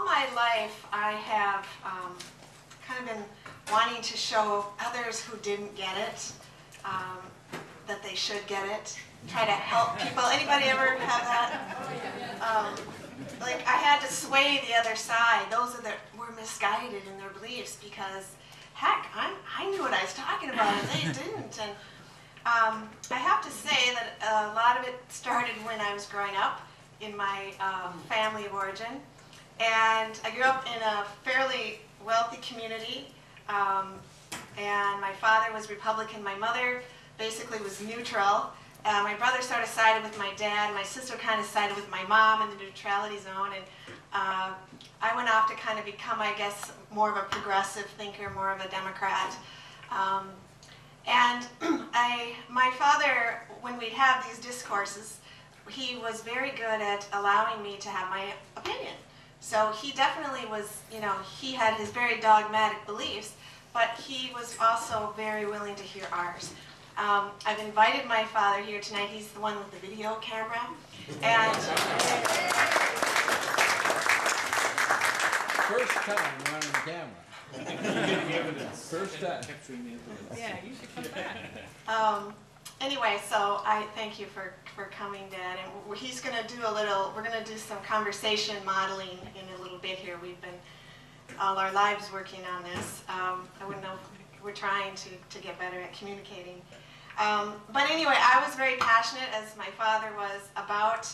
my life, I have kind of been wanting to show others who didn't get it that they should get it. Try to help people. Anybody ever have that? Like I had to sway the other side. Those that were misguided in their beliefs because, heck, I knew what I was talking about and they didn't. And I have to say that a lot of it started when I was growing up in my family of origin. And I grew up in a fairly wealthy community. And my father was Republican. My mother basically was neutral. My brother sort of sided with my dad. My sister kind of sided with my mom in the neutrality zone. And I went off to kind of become, I guess, more of a progressive thinker, more of a Democrat. And my father, when we'd have these discourses, he was very good at allowing me to have my opinion. So he definitely was, you know, he had his very dogmatic beliefs, but he was also very willing to hear ours. I've invited my father here tonight. He's the one with the video camera. And first time running the camera. First time. Yeah, you should come back. Anyway, so I thank you for coming, Dad. And he's going to do we're going to do some conversation modeling in a little bit here. We've been all our lives working on this. I wouldn't know, we're trying to get better at communicating. But anyway, I was very passionate, as my father was, about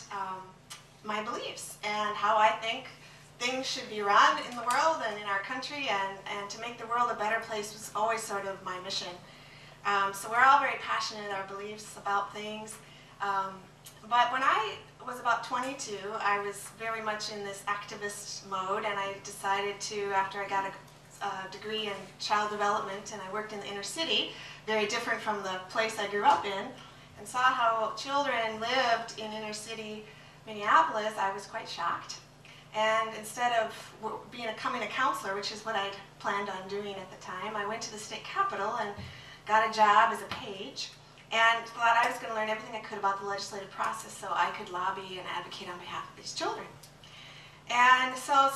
my beliefs and how I think things should be run in the world and in our country, and to make the world a better place was always sort of my mission. So we're all very passionate in our beliefs about things. But when I was about 22, I was very much in this activist mode, and I decided to, after I got a degree in child development, and I worked in the inner city, very different from the place I grew up in, and saw how children lived in inner city Minneapolis, I was quite shocked. And instead of becoming a counselor, which is what I'd planned on doing at the time, I went to the state capitol and got a job as a page, and thought I was going to learn everything I could about the legislative process so I could lobby and advocate on behalf of these children. And so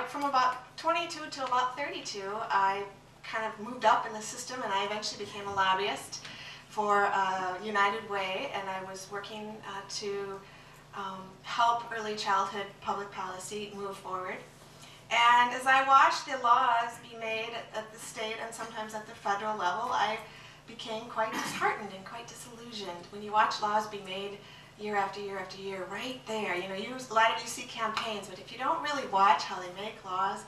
from about 22 to about 32, I kind of moved up in the system, and I eventually became a lobbyist for United Way, and I was working to help early childhood public policy move forward. And as I watched the laws be made at the state and sometimes at the federal level, I became quite disheartened and quite disillusioned. When you watch laws be made year after year after year, right there, you know, a lot of you see campaigns, but if you don't really watch how they make laws,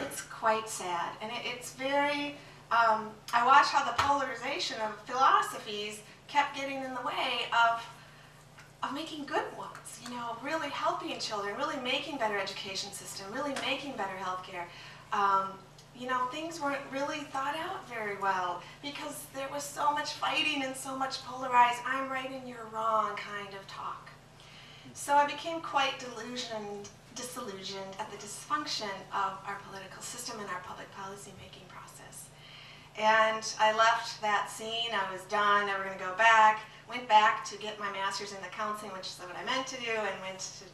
it's quite sad. And it's very, I watched how the polarization of philosophies kept getting in the way of making good ones, you know, really helping children, really making better education system, really making better healthcare. You know, things weren't really thought out very well because there was so much fighting and so much polarized, I'm right and you're wrong kind of talk. So I became quite disillusioned at the dysfunction of our political system and our public policy making process. And I left that scene, I was done, never going to go back. Went back to get my master's in the counseling, which is what I meant to do, and went to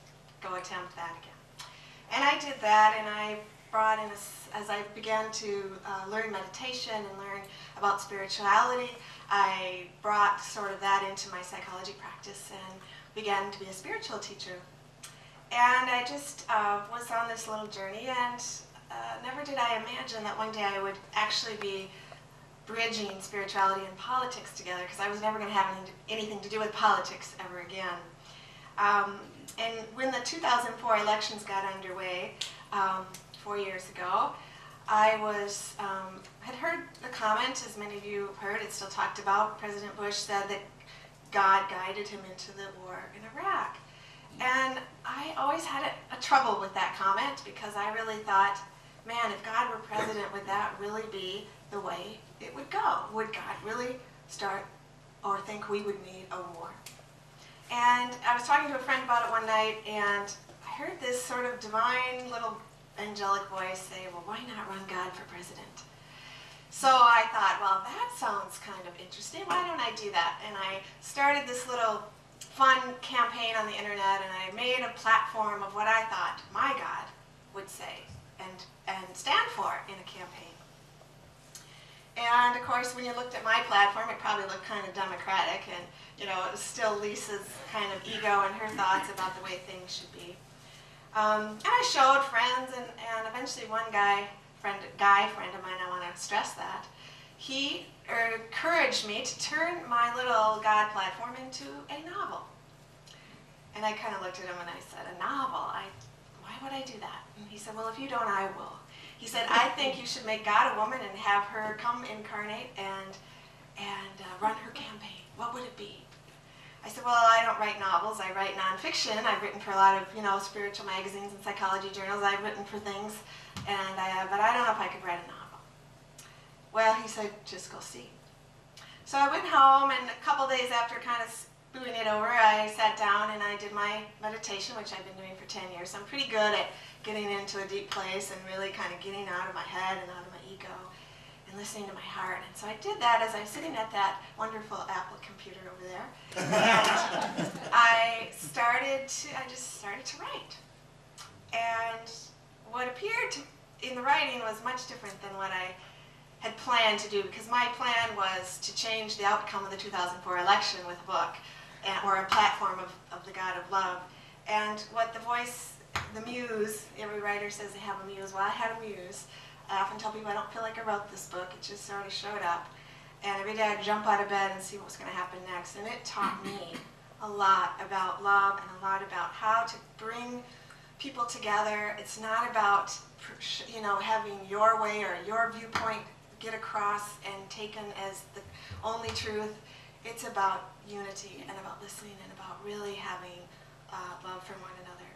go attempt that again. And I did that, and I brought in, as I began to learn meditation and learn about spirituality, I brought sort of that into my psychology practice and began to be a spiritual teacher. And I just was on this little journey, and never did I imagine that one day I would actually be bridging spirituality and politics together, because I was never going to have anything to do with politics ever again. And when the 2004 elections got underway 4 years ago, I had heard the comment, as many of you have heard, it's still talked about. President Bush said that God guided him into the war in Iraq. And I always had a trouble with that comment, because I really thought, man, if God were president, would that really be the way it would go? Would God really start or think we would need a war? And I was talking to a friend about it one night, and I heard this sort of divine little angelic voice say, well, why not run God for president? So I thought, well, that sounds kind of interesting. Why don't I do that? And I started this little fun campaign on the internet, and I made a platform of what I thought my God would say and stand for in a campaign. And of course, when you looked at my platform, it probably looked kind of democratic, and it was still Lisa's kind of ego and her thoughts about the way things should be. And I showed friends, and eventually one guy friend of mine, I want to stress that, he encouraged me to turn my little God platform into a novel. And I kind of looked at him and I said, a novel? Why would I do that? And he said, well, if you don't, I will. He said, I think you should make God a woman and have her come incarnate and run her campaign. What would it be? I said, well, I don't write novels. I write nonfiction. I've written for a lot of, spiritual magazines and psychology journals. I've written for things, but I don't know if I could write a novel. Well, he said, just go see. So I went home, and a couple days after kind of spooning it over, I sat down and I did my meditation, which I've been doing for 10 years. So I'm pretty good at getting into a deep place and really kind of getting out of my head and out of my ego and listening to my heart. And so I did that as I'm sitting at that wonderful Apple computer over there. And I just started to write. And what appeared in the writing was much different than what I had planned to do, because my plan was to change the outcome of the 2004 election with a book or a platform of the God of love. And what the voice, the muse, every writer says they have a muse. Well, I had a muse. I often tell people I don't feel like I wrote this book. It just sort of showed up. And every day I'd jump out of bed and see what was going to happen next. And it taught me a lot about love and a lot about how to bring people together. It's not about, having your way or your viewpoint get across and taken as the only truth. It's about unity and about listening and about really having love for one another.